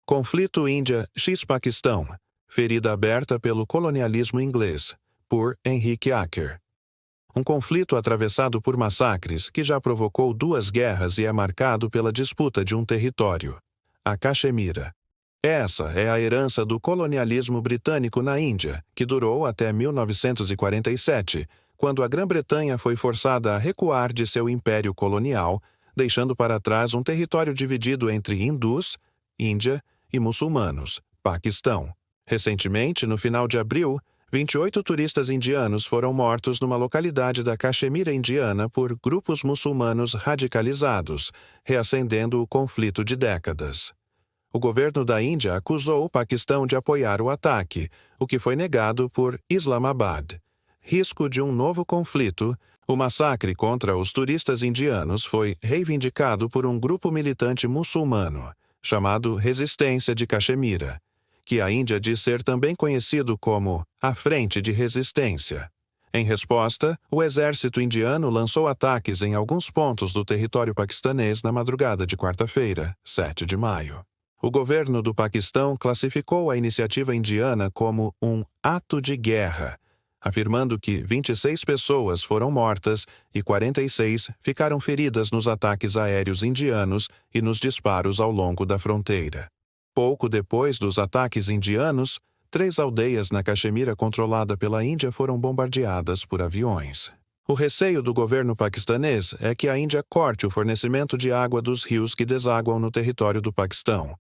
Conflito Índia-X-Paquistão. Ferida aberta pelo colonialismo inglês, por Henrique Acker. Um conflito atravessado por massacres que já provocou 2 guerras e é marcado pela disputa de um território, a Caxemira. Essa é a herança do colonialismo britânico na Índia, que durou até 1947, quando a Grã-Bretanha foi forçada a recuar de seu império colonial, deixando para trás um território dividido entre hindus, Índia, e muçulmanos, Paquistão. Recentemente, no final de abril, 28 turistas indianos foram mortos numa localidade da Caxemira indiana por grupos muçulmanos radicalizados, reacendendo o conflito de décadas. O governo da Índia acusou o Paquistão de apoiar o ataque, o que foi negado por Islamabad. Risco de um novo conflito, o massacre contra os turistas indianos foi reivindicado por um grupo militante muçulmano, chamado Resistência de Caxemira, que a Índia diz ser também conhecido como a Frente de Resistência. Em resposta, o exército indiano lançou ataques em alguns pontos do território paquistanês na madrugada de quarta-feira, 7 de maio. O governo do Paquistão classificou a iniciativa indiana como um ato de guerra, afirmando que 26 pessoas foram mortas e 46 ficaram feridas nos ataques aéreos indianos e nos disparos ao longo da fronteira. Pouco depois dos ataques indianos, 3 aldeias na Caxemira controlada pela Índia foram bombardeadas por aviões. O receio do governo paquistanês é que a Índia corte o fornecimento de água dos rios que desaguam no território do Paquistão.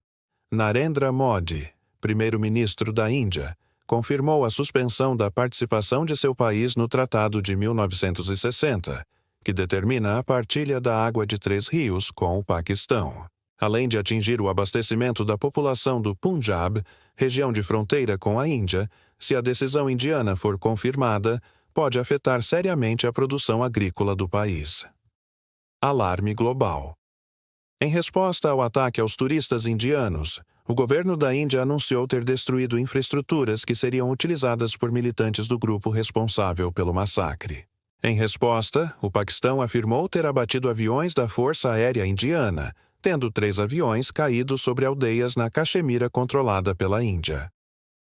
Narendra Modi, primeiro-ministro da Índia, confirmou a suspensão da participação de seu país no Tratado de 1960, que determina a partilha da água de 3 rios com o Paquistão. Além de atingir o abastecimento da população do Punjab, região de fronteira com a Índia, se a decisão indiana for confirmada, pode afetar seriamente a produção agrícola do país. Alarme global. Em resposta ao ataque aos turistas indianos, o governo da Índia anunciou ter destruído infraestruturas que seriam utilizadas por militantes do grupo responsável pelo massacre. Em resposta, o Paquistão afirmou ter abatido aviões da Força Aérea Indiana, tendo 3 aviões caído sobre aldeias na Caxemira controlada pela Índia.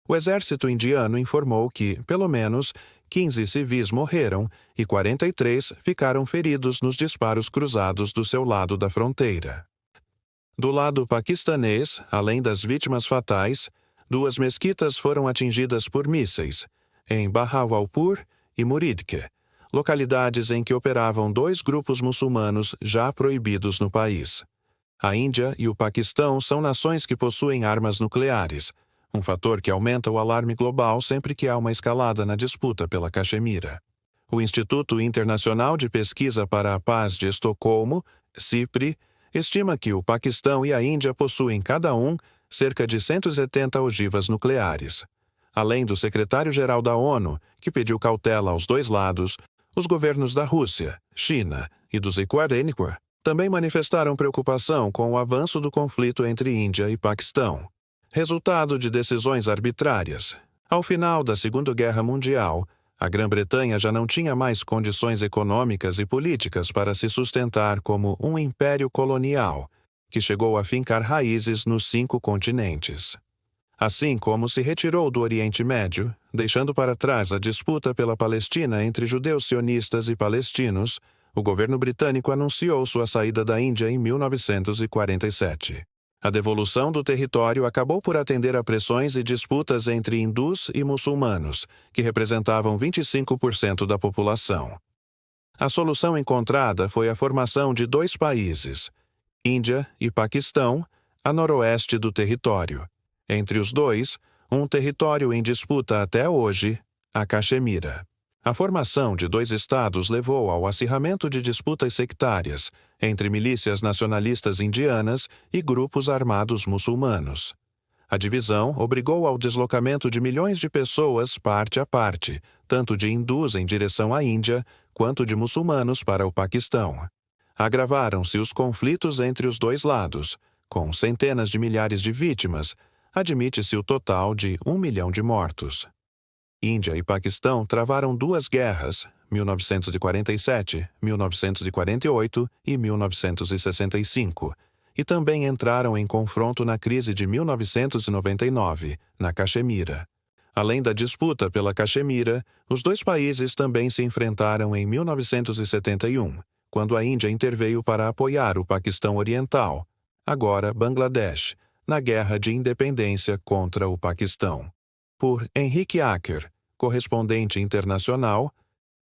O exército indiano informou que, pelo menos, 15 civis morreram e 43 ficaram feridos nos disparos cruzados do seu lado da fronteira. Do lado paquistanês, além das vítimas fatais, 2 mesquitas foram atingidas por mísseis, em Bahawalpur e Muridke, localidades em que operavam 2 grupos muçulmanos já proibidos no país. A Índia e o Paquistão são nações que possuem armas nucleares, um fator que aumenta o alarme global sempre que há uma escalada na disputa pela Caxemira. O Instituto Internacional de Pesquisa para a Paz de Estocolmo, CIPRI, estima que o Paquistão e a Índia possuem cada um cerca de 170 ogivas nucleares. Além do secretário-geral da ONU, que pediu cautela aos 2 lados, os governos da Rússia, China e dos Equatorianos também manifestaram preocupação com o avanço do conflito entre Índia e Paquistão, resultado de decisões arbitrárias. Ao final da Segunda Guerra Mundial, a Grã-Bretanha já não tinha mais condições econômicas e políticas para se sustentar como um império colonial, que chegou a fincar raízes nos 5 continentes. Assim como se retirou do Oriente Médio, deixando para trás a disputa pela Palestina entre judeus sionistas e palestinos, o governo britânico anunciou sua saída da Índia em 1947. A devolução do território acabou por atender a pressões e disputas entre hindus e muçulmanos, que representavam 25% da população. A solução encontrada foi a formação de 2 países, Índia e Paquistão, a noroeste do território. Entre os 2, um território em disputa até hoje, a Caxemira. A formação de 2 estados levou ao acirramento de disputas sectárias entre milícias nacionalistas indianas e grupos armados muçulmanos. A divisão obrigou ao deslocamento de milhões de pessoas parte a parte, tanto de hindus em direção à Índia, quanto de muçulmanos para o Paquistão. Agravaram-se os conflitos entre os 2 lados, com centenas de milhares de vítimas, admite-se o total de 1 milhão de mortos. Índia e Paquistão travaram 2 guerras, 1947, 1948 e 1965, e também entraram em confronto na crise de 1999, na Caxemira. Além da disputa pela Caxemira, os dois países também se enfrentaram em 1971, quando a Índia interveio para apoiar o Paquistão Oriental, agora Bangladesh, na Guerra de Independência contra o Paquistão. Por Henrique Acker, correspondente internacional,